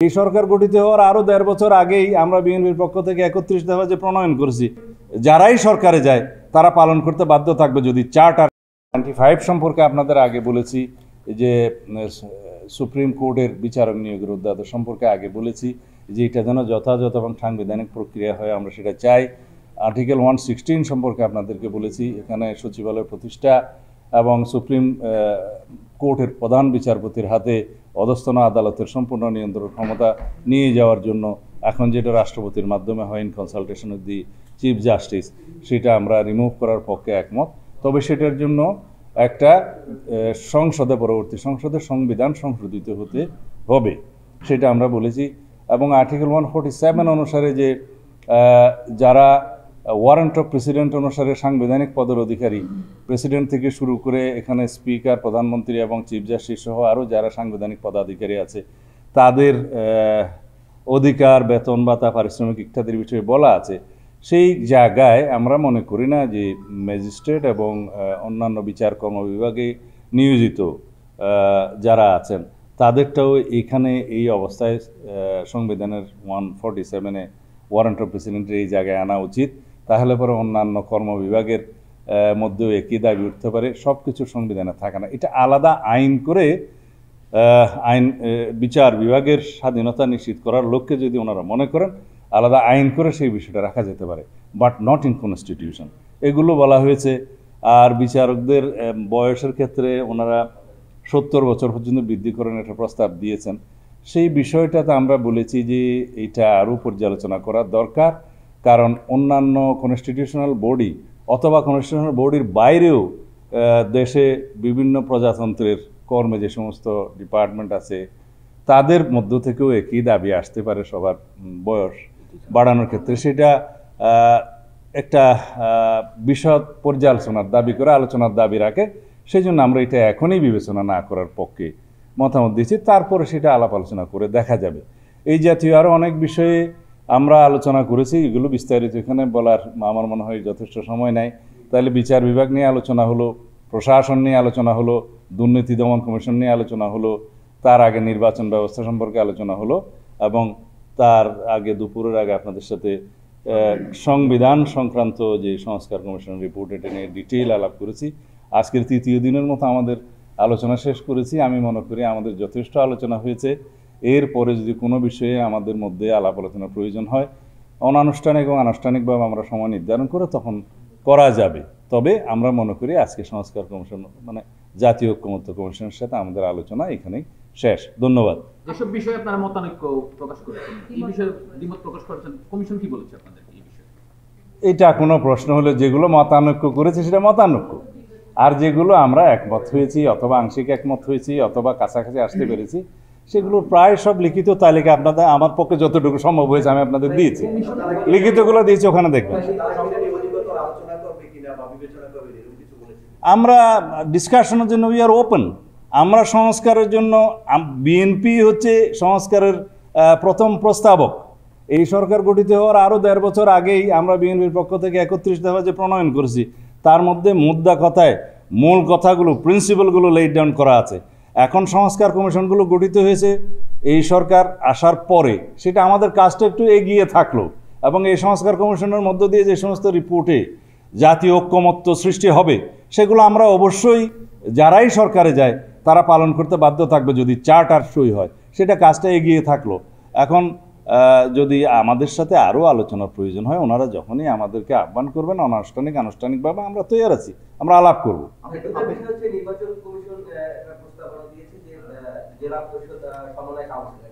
এই সরকার গঠিত হওয়ার আরো ১.৫ বছর আগেই আমরা বিএনপির পক্ষ থেকে ৩১ দফা যে প্রণয়ন করেছি, যারাই সরকারে যায় তারা পালন করতে বাধ্য থাকবে। যদি চার্টার 95 সম্পর্কে আপনাদের আগে বলেছি, যে সুপ্রিম কোর্টের বিচারক নিয়োগের অধ্যাদেশ সম্পর্কে আগে বলেছি যে এটা যেন যথাযথ এবং সাংবিধানিক প্রক্রিয়া হয়, আমরা সেটা চাই। আর্টিকেল 116 সম্পর্কে আপনাদেরকে বলেছি, এখানে সচিবালয় প্রতিষ্ঠা এবং সুপ্রিম কোর্টের প্রধান বিচারপতির হাতে অধস্তন আদালতের সম্পূর্ণ নিয়ন্ত্রণ ক্ষমতা নিয়ে যাওয়ার জন্য এখন যেটা রাষ্ট্রপতির মাধ্যমে হয় in consultation with the chief justice, সেটা আমরা রিমুভ করার পক্ষে একমত। তবে সেটার জন্য একটা পরবর্তী সংসদে সংবিধান সংশোধিত হতে হবে, সেটা আমরা বলেছি। এবং আর্টিকেল 147 অনুসারে যে যারা ওয়ারেন্ট অফ প্রেসিডেন্ট অনুসারে সাংবিধানিক পদের অধিকারী, প্রেসিডেন্ট থেকে শুরু করে এখানে স্পিকার, প্রধানমন্ত্রী এবং চিফ জাস্টিস সহ আরও যারা সাংবিধানিক পদাধিকারী আছে, তাদের অধিকার, বেতন ভাতা, পারিশ্রমিক ইত্যাদির বিষয়ে বলা আছে। সেই জায়গায় আমরা মনে করি না যে ম্যাজিস্ট্রেট এবং অন্যান্য বিচার কর্মবিভাগে নিয়োজিত যারা আছেন তাদেরটাও এখানে এই অবস্থায় সংবিধানের 147-এ ওয়ারেন্ট অফ প্রেসিডেন্টের এই জায়গায় আনা উচিত। তাহলে পরে অন্যান্য কর্মবিভাগের মধ্যেও একই দাবি উঠতে পারে। সব কিছু সংবিধানে থাকে না, এটা আলাদা আইন করে বিচার বিভাগের স্বাধীনতা নিশ্চিত করার লক্ষ্যে যদি ওনারা মনে করেন আলাদা আইন করে সেই বিষয়টা রাখা যেতে পারে, বাট নট ইন কনস্টিটিউশন, এগুলো বলা হয়েছে। আর বিচারকদের বয়সের ক্ষেত্রে ওনারা 70 বছর পর্যন্ত বৃদ্ধি করেন একটা প্রস্তাব দিয়েছেন। সেই বিষয়টাতে আমরা বলেছি যে এটা আরও পর্যালোচনা করা দরকার, কারণ অন্যান্য কনস্টিটিউশনাল বডি অথবা কনস্টিটিউশনাল বডির বাইরেও দেশে বিভিন্ন প্রজাতন্ত্রের কর্মে যে সমস্ত ডিপার্টমেন্ট আছে তাদের মধ্য থেকেও একই দাবি আসতে পারে সবার বয়স বাড়ানোর ক্ষেত্রে। সেটা একটা বিশদ পর্যালোচনার দাবি করে আলোচনার দাবি রাখে, সেই জন্য আমরা এটা এখনই বিবেচনা না করার পক্ষে মতামত দিয়েছি। তারপরে সেটা আলাপ আলোচনা করে দেখা যাবে। এই জাতীয় আরও অনেক বিষয়ে আমরা আলোচনা করেছি, এগুলো বিস্তারিত এখানে বলার আমার মনে হয় যথেষ্ট সময় নাই। তাহলে বিচার বিভাগ নিয়ে আলোচনা হলো, প্রশাসন নিয়ে আলোচনা হলো, দুর্নীতি দমন কমিশন নিয়ে আলোচনা হলো, তার আগে নির্বাচন ব্যবস্থা সম্পর্কে আলোচনা হলো, এবং তার আগে দুপুরের আগে আপনাদের সাথে সংবিধান সংক্রান্ত যে সংস্কার কমিশনের রিপোর্ট এটা নিয়ে ডিটেইল আলাপ করেছি। আজকের তৃতীয় দিনের মতো আমাদের আলোচনা শেষ করেছি। আমি মনে করি আমাদের যথেষ্ট আলোচনা হয়েছে। এরপরে যদি কোনো বিষয়ে আমাদের মধ্যে আলাপ আলোচনার প্রয়োজন হয়, অনানুষ্ঠানিক এবং আনুষ্ঠানিকভাবে আমরা সময় নির্ধারণ করে তখন করা যাবে। তবে আমরা মনে করি আজকে সংস্কার কমিশন মানে জাতীয় ঐক্যমত্য কমিশনের সাথে আমাদের আলোচনা এখানেই শেষ। ধন্যবাদ। যেসব বিষয়ে আপনারা মতানৈক্য প্রকাশ করেছেন, এই বিষয়ে দ্বিমত প্রকাশ করেছেন, কমিশন কি বলেছে আপনাদের এই বিষয়ে? এটা কোনো প্রশ্ন হলে যেগুলো মতানৈক্য করেছে সেটা মতানৈক্য, আর যেগুলো আমরা একমত হয়েছি অথবা আংশিক একমত হয়েছি অথবা কাছাকাছি আসতে পেরেছি সেগুলো প্রায় সব লিখিত তালিকা আপনাদের আমার পক্ষে যতটুকু সম্ভব হয়েছে আমি আপনাদের দিয়েছি, লিখিতগুলো দিয়েছি, ওখানে দেখবেন। আমরা ডিসকাশনের জন্য উই আর ওপেন। আমরা সংস্কারের জন্য, বিএনপি হচ্ছে সংস্কারের প্রথম প্রস্তাবক। এই সরকার গঠিত হওয়ার আরও ১.৫ বছর আগেই আমরা বিএনপির পক্ষ থেকে ৩১ দফা যে প্রণয়ন করেছি তার মধ্যে মুদ্রা কথায় মূল কথাগুলো, প্রিন্সিপালগুলো লেট ডাউন করা আছে। এখন সংস্কার কমিশনগুলো গঠিত হয়েছে এই সরকার আসার পরে, সেটা আমাদের কাজটা একটু এগিয়ে থাকলো, এবং এই সংস্কার কমিশনের মধ্য দিয়ে যে সমস্ত রিপোর্টে জাতীয় ঐক্যমত্য সৃষ্টি হবে সেগুলো আমরা অবশ্যই যারাই সরকারে যায় তারা পালন করতে বাধ্য থাকবে যদি চার্টার সই হয়, সেটা কাজটা এগিয়ে থাকলো। এখন যদি আমাদের সাথে আরও আলোচনার প্রয়োজন হয়, ওনারা যখনই আমাদেরকে আহ্বান করবেন আনুষ্ঠানিকভাবে আমরা তৈরি আছি, আমরা আলাপ করব। নির্বাচন কমিশন প্রস্তাবনা দিয়েছে যে জেলা পরিষদ সমন্বয় কাউন্সিল,